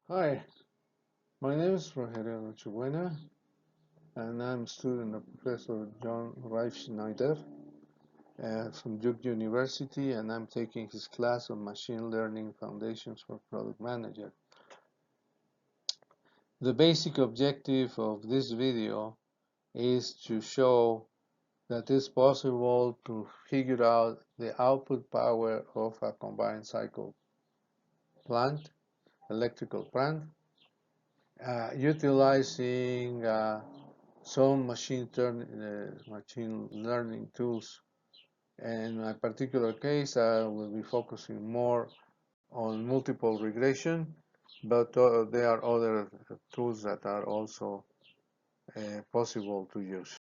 Hi, my name is Rogelio Nochebuena, and I'm a student of Professor John Reif Schneider from Duke University, and I'm taking his class on Machine Learning Foundations for Product Manager. The basic objective of this video is to show that it's possible to figure out the output power of a combined cycle plant, electrical plant, utilizing some machine learning tools. In my particular case, I will be focusing more on multiple regression, but there are other tools that are also possible to use.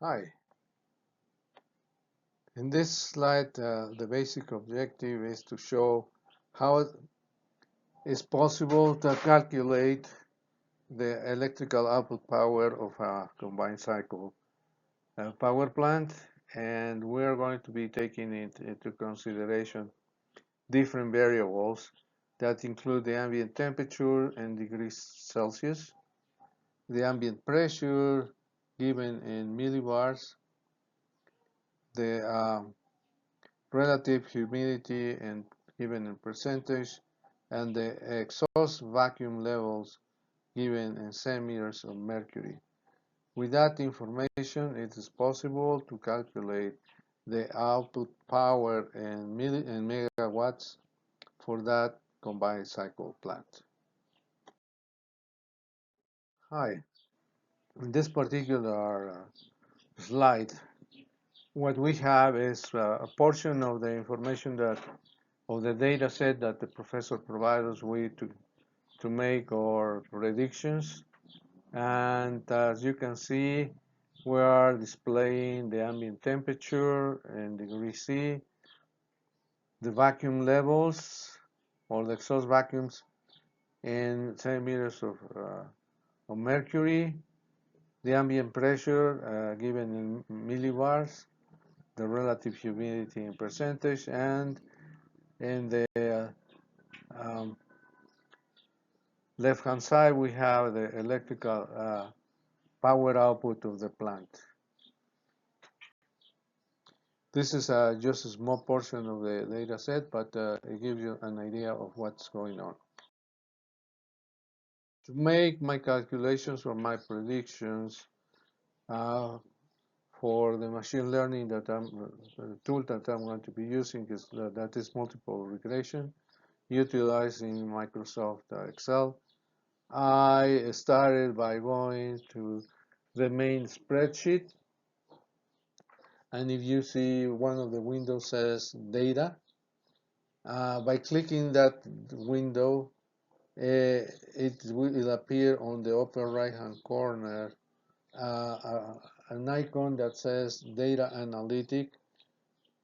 Hi. In this slide, the basic objective is to show how it is possible to calculate the electrical output power of a combined cycle power plant, and we're going to be taking into consideration different variables that include the ambient temperature in degrees Celsius, the ambient pressure given in millibars, the relative humidity and given in percentage, and the exhaust vacuum levels given in centimeters of mercury. With that information, it is possible to calculate the output power in megawatts for that combined cycle plant. Hi, in this particular slide, what we have is a portion of the information of the data set that the professor provided us with to make our predictions. And as you can see, we are displaying the ambient temperature in degrees C, the vacuum levels or the exhaust vacuums in centimeters of mercury, the ambient pressure given in millibars, the relative humidity in percentage, and in the left-hand side we have the electrical power output of the plant. This is just a small portion of the data set, but it gives you an idea of what's going on. To make my calculations or my predictions for the machine learning the tool that I'm going to be using is that is multiple regression utilizing Microsoft Excel. I started by going to the main spreadsheet, and if you see one of the windows says data, by clicking that window, it will appear on the upper right hand corner an icon that says data analytic.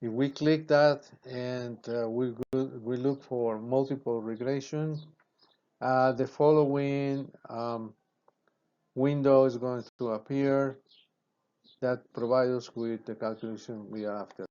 If we click that and we look for multiple regression, the following window is going to appear that provides us with the calculation we are after.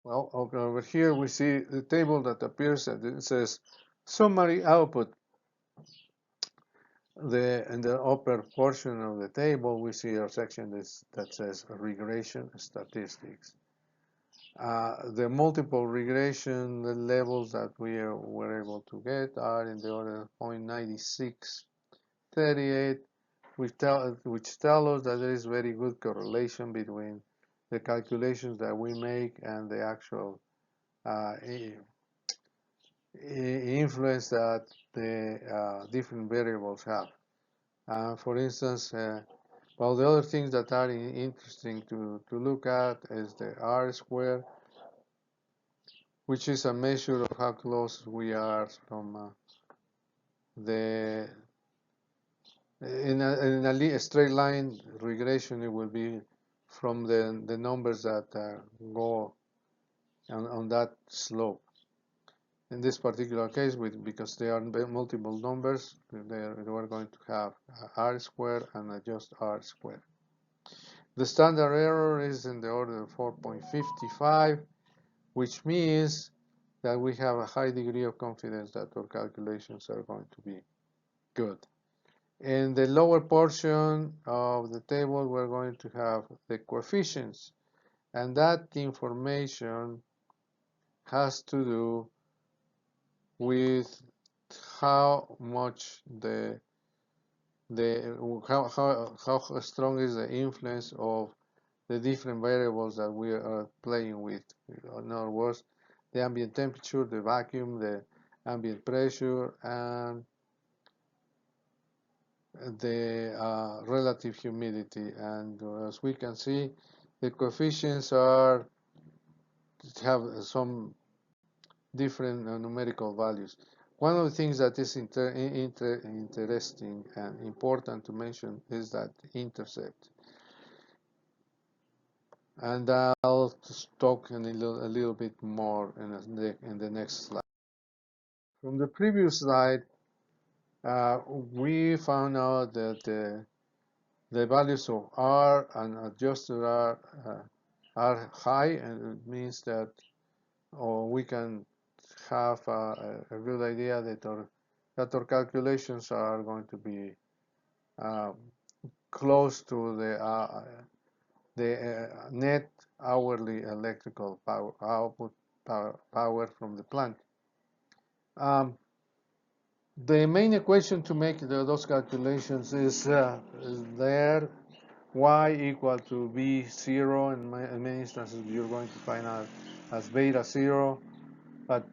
Well, over here we see the table that appears and it says summary output. In the upper portion of the table we see a section that says regression statistics. The multiple regression levels that we were able to get are in the order of 0.9638, which tell us that there is very good correlation between the calculations that we make and the actual influence that the different variables have. For instance, well, the other things that are interesting to look at is the R square, which is a measure of how close we are from the in a straight line regression. It will be from the numbers that go on that slope. In this particular case, because they are multiple numbers, we're going to have R squared and just R squared. The standard error is in the order of 4.55, which means that we have a high degree of confidence that our calculations are going to be good. In the lower portion of the table, we're going to have the coefficients, and that information has to do with how much how strong is the influence of the different variables that we are playing with. In other words, the ambient temperature, the vacuum, the ambient pressure, and the relative humidity. And as we can see, the coefficients have some different numerical values. One of the things that is interesting and important to mention is that intercept. And I'll talk a little bit more in the next slide. From the previous slide, we found out that the values of R and adjusted R are high, and it means that we can have a good idea that our calculations are going to be close to the net hourly electrical power output power from the plant. The main equation to make those calculations is there. Y equal to B0. In many instances, you're going to find out as beta 0, but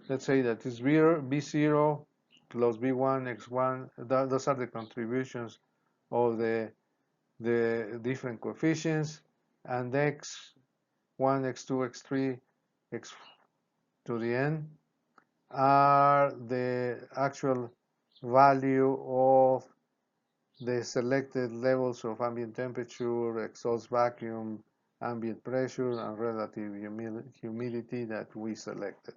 let's say that is B0 plus B1, X1. Those are the contributions of the different coefficients, and X1, X2, X3, X to the n are the actual value of the selected levels of ambient temperature, exhaust vacuum, ambient pressure, and relative humidity that we selected.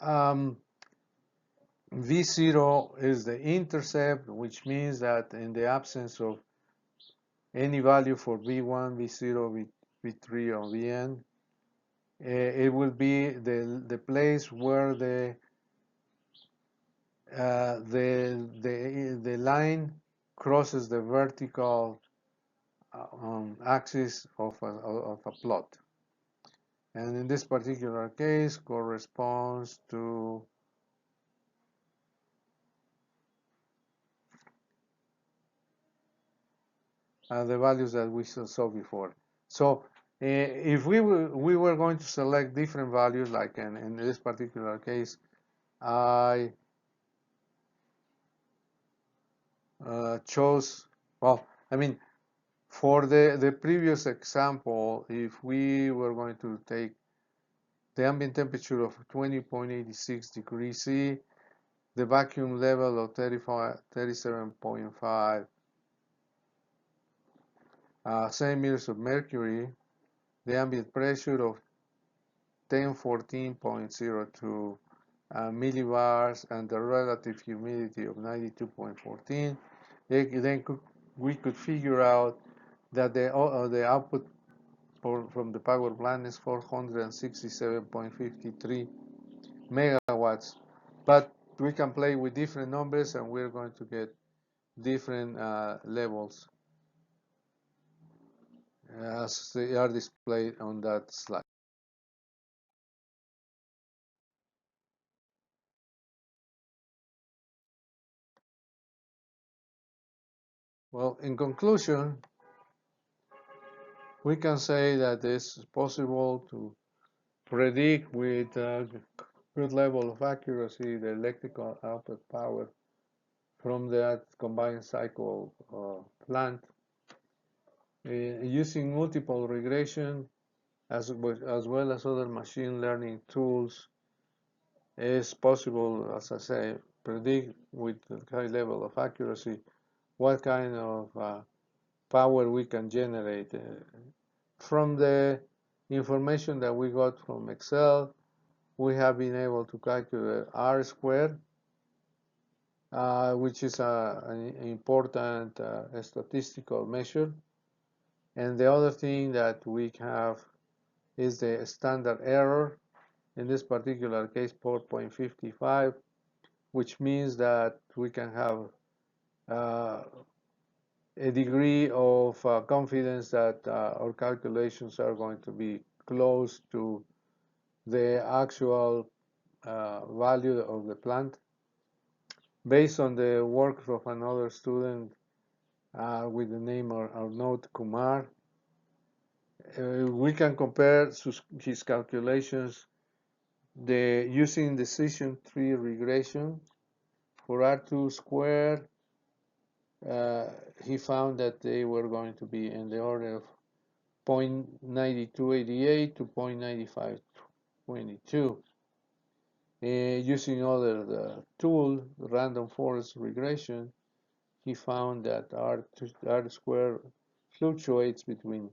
V0 is the intercept, which means that in the absence of any value for V1, V0, V3, or Vn, it will be the place where the line crosses the vertical axis of a plot, and in this particular case corresponds to the values that we saw before. So if we were going to select different values, like in this particular case, I chose, well, I mean, for the previous example, if we were going to take the ambient temperature of 20.86 degrees C, the vacuum level of 37.5 centimeters of mercury, the ambient pressure of 1014.02 millibars, and the relative humidity of 92.14, then we could figure out that the output from the power plant is 467.53 megawatts, but we can play with different numbers and we're going to get different levels as they are displayed on that slide. Well, in conclusion, we can say that it's possible to predict with a good level of accuracy the electrical output power from that combined cycle plant using multiple regression as well as other machine learning tools. It's possible, as I say, predict with a high level of accuracy what kind of power we can generate. From the information that we got from Excel, we have been able to calculate R squared, which is an important statistical measure. And the other thing that we have is the standard error, in this particular case 4.55, which means that we can have a degree of confidence that our calculations are going to be close to the actual value of the plant. Based on the work of another student with the name Arnaud Kumar, we can compare his calculations using decision tree regression for R2 squared. He found that they were going to be in the order of 0.9288 to 0.9522. Using other tool, random forest regression, he found that R squared fluctuates between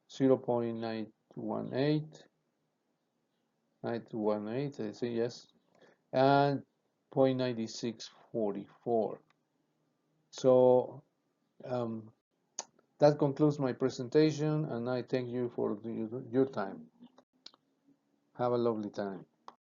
0.918, I say yes, and 0.9644. So that concludes my presentation, and I thank you for your time. Have a lovely time.